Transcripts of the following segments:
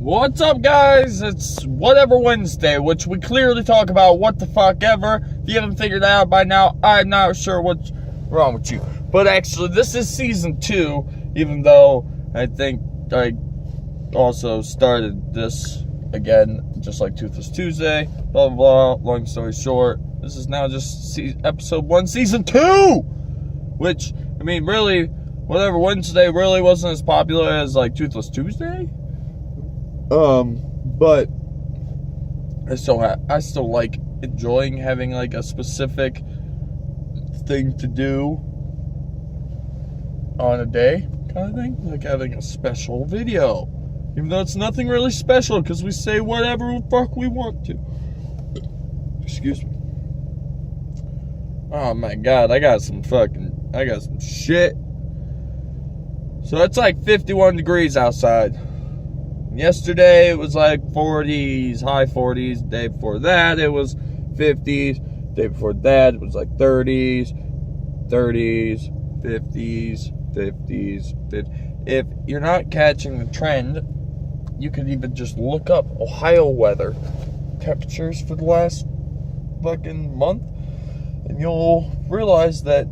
What's up, guys? It's whatever Wednesday, which we clearly talk about what the fuck ever. If you haven't figured it out by now, I'm not sure what's wrong with you. But actually, this is season 2, even though I think I also started this again, just like Toothless Tuesday, blah, blah, blah. Long story short, this is now just episode 1, season 2! Which, I mean, really, whatever Wednesday really wasn't as popular as, like, Toothless Tuesday. But I still like enjoying having like a specific thing to do on a day kind of thing, like having a special video, even though it's nothing really special because we say whatever the fuck we want to. Excuse me. Oh my god, I got some shit. So it's like 51 degrees outside. Yesterday it was like 40s, high 40s. Day before that it was 50s. Day before that it was like 30s, 50s. If you're not catching the trend, you could even just look up Ohio weather temperatures for the last fucking month, and you'll realize that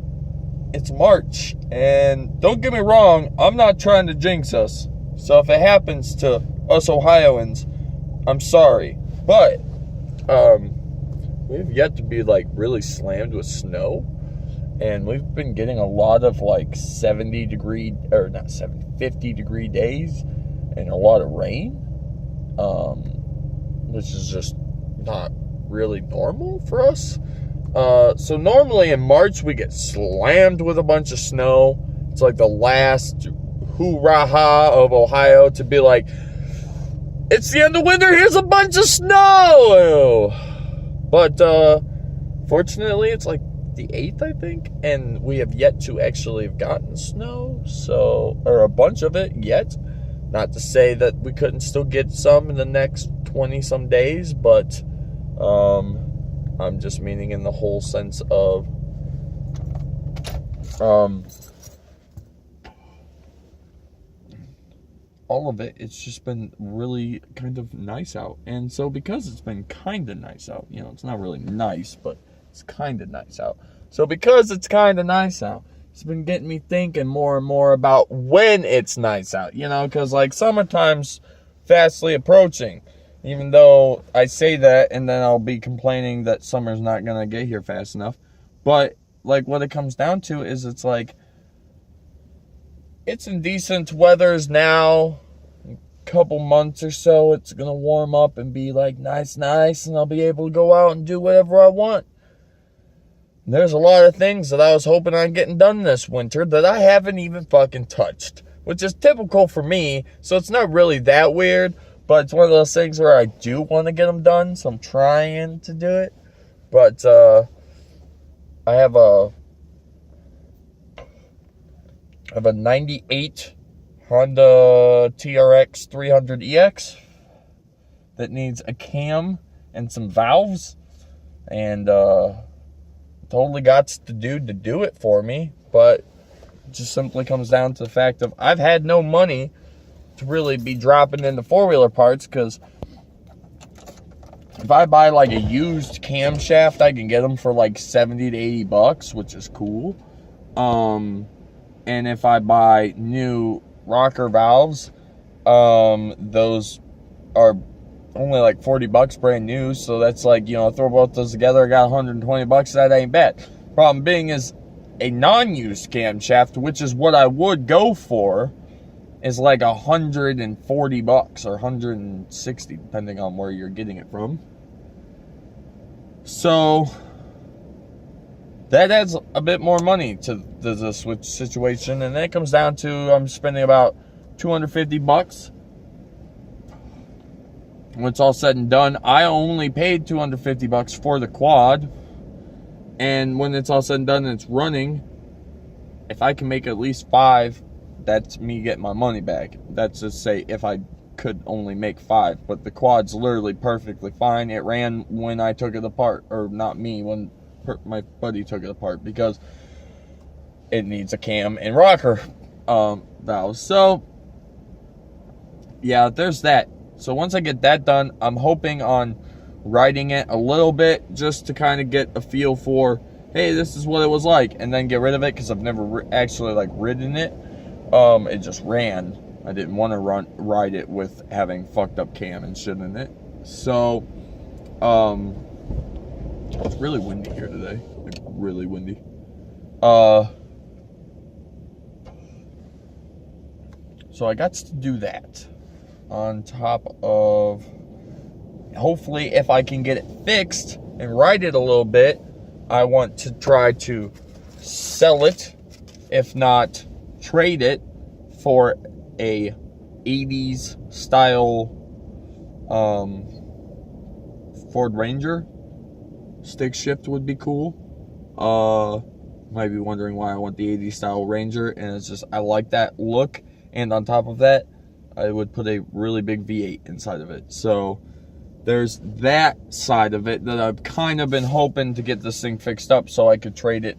it's March. And don't get me wrong, I'm not trying to jinx us. So if it happens to us Ohioans, I'm sorry. But we've yet to be like really slammed with snow. And we've been getting a lot of like 50 degree days and a lot of rain. Which is just not really normal for us. So normally in March we get slammed with a bunch of snow. It's like the last hoorah of Ohio to be like, it's the end of winter, here's a bunch of snow. But fortunately it's like the 8th, I think, and we have yet to actually have gotten snow, or a bunch of it yet. Not to say that we couldn't still get some in the next 20 some days, but I'm just meaning in the whole sense of all of it, it's just been really kind of nice out. And so because it's been kind of nice out, it's not really nice, but it's kind of nice out. So because it's kind of nice out, it's been getting me thinking more and more about when it's nice out, because like summertime's fastly approaching. Even though I say that and then I'll be complaining that summer's not going to get here fast enough. But like what it comes down to is it's like, it's in decent weathers now. In a couple months or so, it's going to warm up and be like nice, and I'll be able to go out and do whatever I want. And there's a lot of things that I was hoping on getting done this winter that I haven't even fucking touched, which is typical for me, so it's not really that weird, but it's one of those things where I do want to get them done, so I'm trying to do it. But I have a 98 Honda TRX 300EX that needs a cam and some valves, and totally got to do it for me. But it just simply comes down to the fact of I've had no money to really be dropping into four-wheeler parts, because if I buy like a used camshaft, I can get them for like 70 to 80 bucks, which is cool. And if I buy new rocker valves, those are only like 40 bucks brand new. So that's like, throw both those together, I got 120 bucks. That ain't bad. Problem being is a non-used camshaft, which is what I would go for, is like 140 bucks or 160, depending on where you're getting it from. So that adds a bit more money to the switch situation, and then it comes down to I'm spending about 250 bucks. When it's all said and done, I only paid 250 bucks for the quad, and when it's all said and done and it's running, if I can make at least 5, that's me getting my money back. That's just say if I could only make 5, but the quad's literally perfectly fine. It ran when I took it apart, or not me, when my buddy took it apart, because it needs a cam and rocker valves. So yeah, there's that. So once I get that done, I'm hoping on writing it a little bit just to kind of get a feel for, hey, this is what it was like, and then get rid of it because I've never actually like ridden it. It just ran. I didn't want to ride it with having fucked up cam and shit in it. So, it's really windy here today. Like, really windy. So I got to do that. On top of, hopefully, if I can get it fixed and ride it a little bit, I want to try to sell it, if not trade it, for a 80s style Ford Ranger. Stick shift would be cool. Might be wondering why I want the 80s style Ranger, and it's just I like that look. And on top of that, I would put a really big V8 inside of it. So there's that side of it that I've kind of been hoping to get this thing fixed up so I could trade it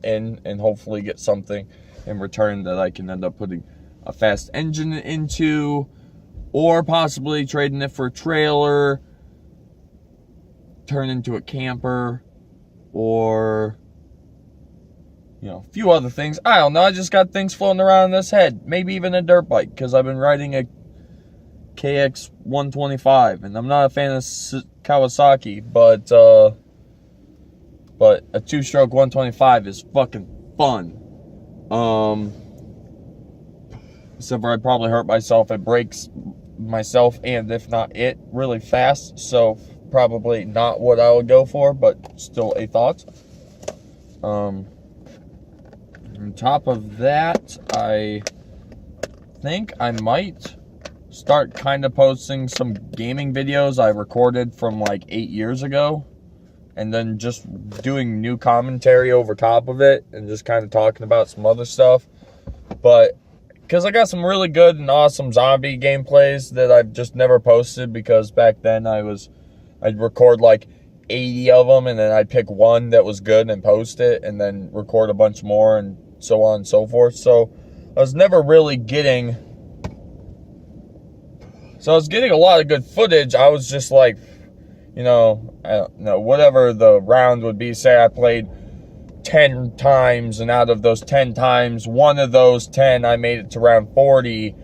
in and hopefully get something in return that I can end up putting a fast engine into, or possibly trading it for a trailer, turn into a camper, or, you know, a few other things. I don't know. I just got things floating around in this head. Maybe even a dirt bike, because I've been riding a KX 125, and I'm not a fan of Kawasaki, but a two-stroke 125 is fucking fun. Except for I'd probably hurt myself. It breaks myself, and if not it, really fast. So probably not what I would go for, but still a thought. On top of that, I think I might start kind of posting some gaming videos I recorded from like 8 years ago, and then just doing new commentary over top of it and just kind of talking about some other stuff. But because I got some really good and awesome zombie gameplays that I've just never posted, because back then I'd record like 80 of them, and then I'd pick one that was good and post it, and then record a bunch more, and so on and so forth. So I was never really getting... So I was getting a lot of good footage. I was just like, you know, I don't know, whatever the round would be. Say I played 10 times, and out of those 10 times, one of those 10 I made it to round 40.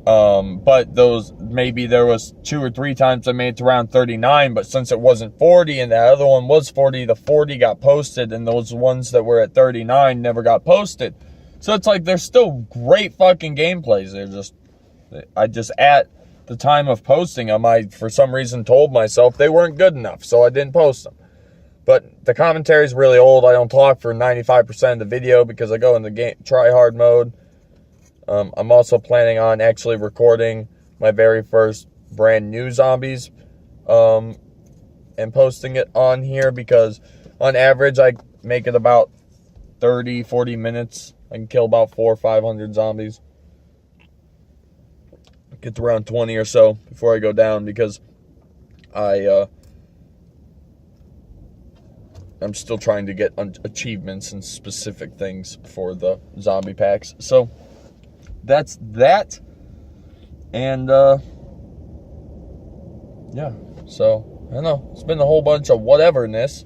But those, maybe there was 2 or 3 times I made it to round 39, but since it wasn't 40 and the other one was 40, the 40 got posted, and those ones that were at 39 never got posted. So it's like, there's still great fucking gameplays. I just at the time of posting them, I for some reason told myself they weren't good enough, so I didn't post them. But the commentary is really old. I don't talk for 95% of the video because I go in the game try-hard mode. I'm also planning on actually recording my very first brand new zombies and posting it on here, because on average I make it about 30-40 minutes. I can kill about 400 or 500 zombies. Get to around 20 or so before I go down, because I'm still trying to get achievements and specific things for the zombie packs. So that's that. And yeah, so I don't know, it's been a whole bunch of whateverness,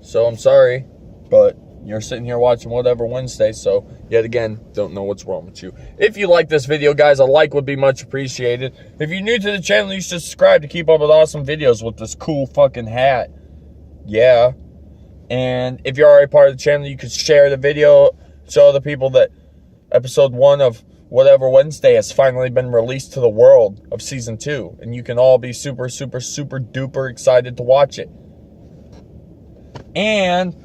so I'm sorry, but you're sitting here watching Whatever Wednesday, so yet again, don't know what's wrong with you. If you like this video, guys, a like would be much appreciated. If you're new to the channel, you should subscribe to keep up with awesome videos with this cool fucking hat. Yeah. And if you're already part of the channel, you could share the video, show other people that episode 1 of Whatever Wednesday has finally been released to the world of season 2. And you can all be super, super, super duper excited to watch it. And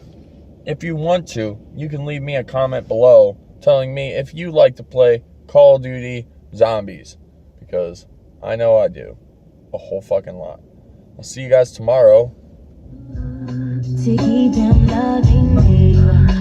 if you want to, you can leave me a comment below telling me if you like to play Call of Duty Zombies, because I know I do. A whole fucking lot. I'll see you guys tomorrow. To keep him loving me.